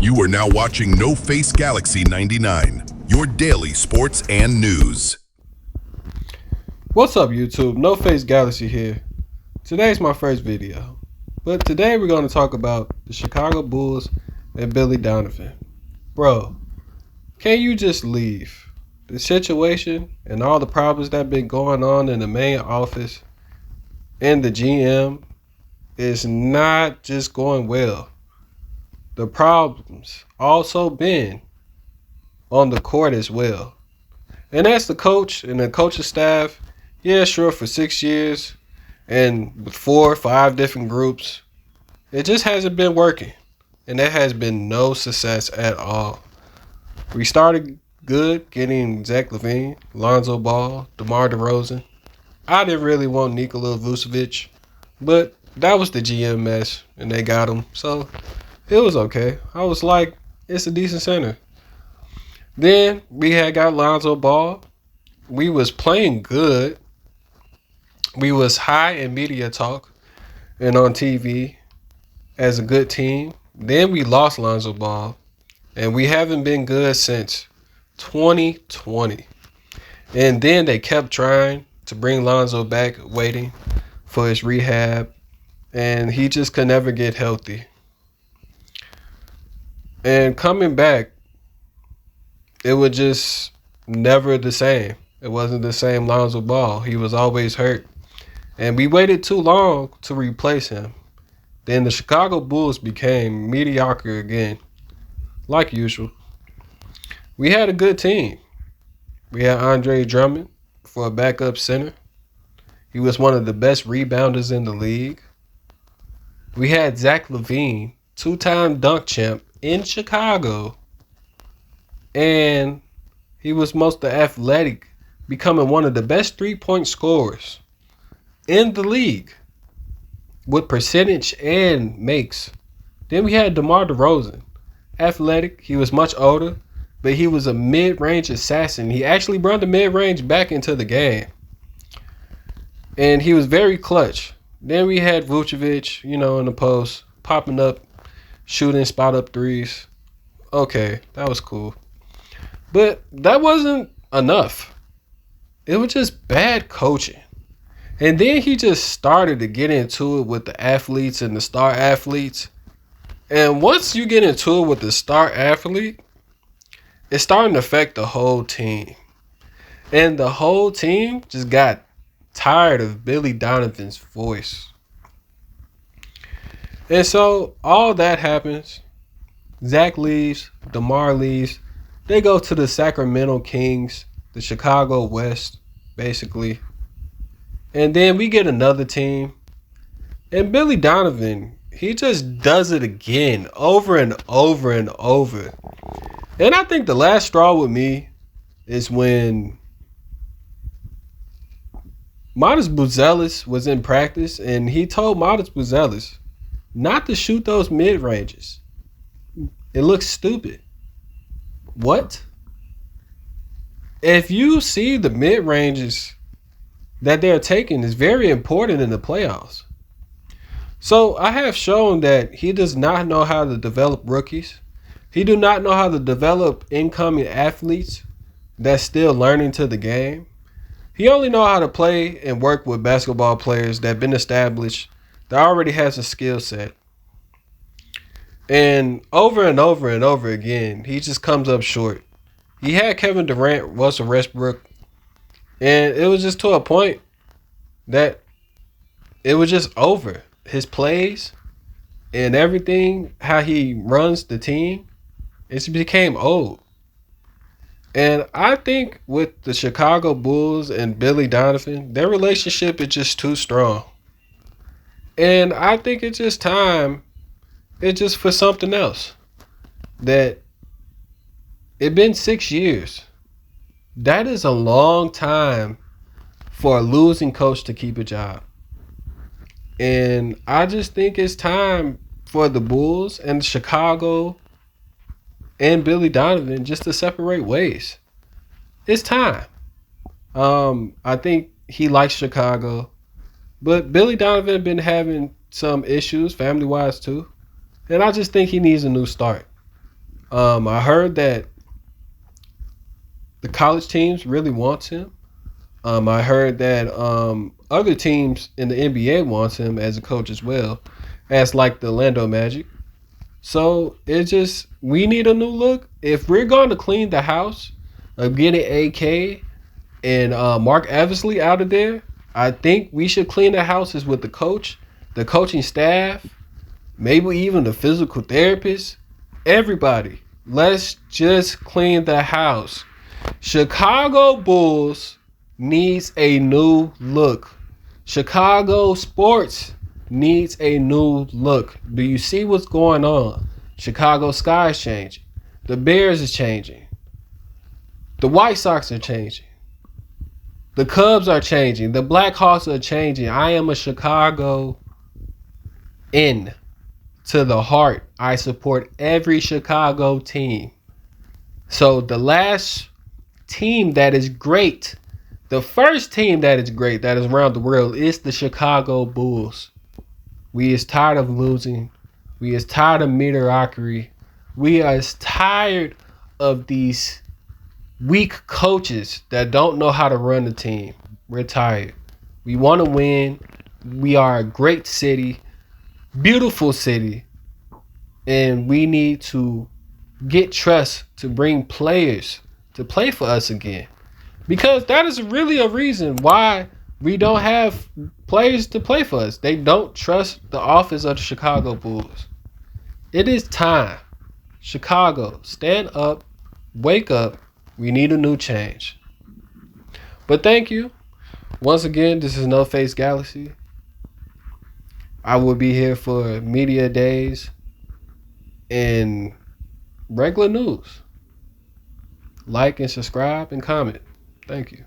You are now watching No Face Galaxy 99, your daily sports and news. What's up, YouTube? No Face Galaxy here. Today's my first video, but today we're going to talk about the Chicago Bulls and Billy Donovan. Bro, can't you just leave? The situation and all the problems that been going on in the main office and the GM is not just going well. The problems also been on the court as well. And as the coach and the coaching staff, yeah, sure, for 6 years and with 4 or 5 different groups, it just hasn't been working. And there has been no success at all. We started good getting Zach LaVine, Lonzo Ball, DeMar DeRozan. I didn't really want Nikola Vucevic, but that was the GM mess, and they got him. So it was okay. I was like, it's a decent center. Then we had got Lonzo Ball. We was playing good. We was high in media talk and on TV as a good team. Then we lost Lonzo Ball, and we haven't been good since 2020. And then they kept trying to bring Lonzo back, waiting for his rehab, and he just could never get healthy. And coming back, it was just never the same. It wasn't the same Lonzo Ball. He was always hurt. And we waited too long to replace him. Then the Chicago Bulls became mediocre again, like usual. We had a good team. We had Andre Drummond for a backup center. He was one of the best rebounders in the league. We had Zach LaVine, 2-time dunk champ in Chicago. And he was most athletic, becoming one of the best three-point scorers in the league with percentage and makes. Then we had DeMar DeRozan, athletic. He was much older, but he was a mid-range assassin. He actually brought the mid-range back into the game. And he was very clutch. Then we had Vucevic, in the post, popping up, shooting spot-up threes. Okay, that was cool. But that wasn't enough. It was just bad coaching. And then he just started to get into it with the athletes and the star athletes. And once you get into it with the star athlete, it's starting to affect the whole team. And the whole team just got tired of Billy Donovan's voice. And so all that happens. Zach leaves, DeMar leaves. They go to the Sacramento Kings, the Chicago West, basically. And then we get another team. And Billy Donovan, he just does it again, over and over and over. And I think the last straw with me is when Modest Buzelis was in practice, and he told Modest Buzelis not to shoot those mid-ranges. It looks stupid. What? If you see the mid-ranges that they're taking is very important in the playoffs. So I have shown that he does not know how to develop rookies. He do not know how to develop incoming athletes that's still learning to the game. He only know how to play and work with basketball players that have been established, that already has a skill set. And over and over and over again, he just comes up short. He had Kevin Durant, Russell Westbrook, and it was just to a point that it was just over. His plays and everything, how he runs the team, it became old. And I think with the Chicago Bulls and Billy Donovan, their relationship is just too strong. And I think it's just time. It's just for something else. That it's been 6 years. That is a long time for a losing coach to keep a job. And I just think it's time for the Bulls and Chicago and Billy Donovan just to separate ways. It's time. I think he likes Chicago. But Billy Donovan been having some issues family-wise too. And I just think he needs a new start. I heard that the college teams really wants him. I heard that other teams in the NBA wants him as a coach as well, as like the Orlando Magic. So it's just we need a new look. If we're going to clean the house of getting AK and Mark Eversley out of there, I think we should clean the houses with the coach, the coaching staff, maybe even the physical therapist, everybody. Let's just clean the house. Chicago Bulls needs a new look. Chicago sports needs a new look. Do you see what's going on? Chicago Sky is changing. The Bears is changing. The White Sox are changing. The Cubs are changing. The Blackhawks are changing. I am a Chicago in to the heart. I support every Chicago team. So the last team that is great, the first team that is great, that is around the world, is the Chicago Bulls. We is tired of losing. We is tired of mediocrity. We are tired of these weak coaches that don't know how to run the team. We're tired. We want to win. We are a great city, beautiful city, and we need to get trust to bring players to play for us again. Because that is really a reason why we don't have players to play for us. They don't trust the office of the Chicago Bulls. It is time. Chicago, stand up, wake up. We need a new change. But thank you. Once again, this is No Face Galaxy. I will be here for media days and regular news. Like and subscribe and comment. Thank you.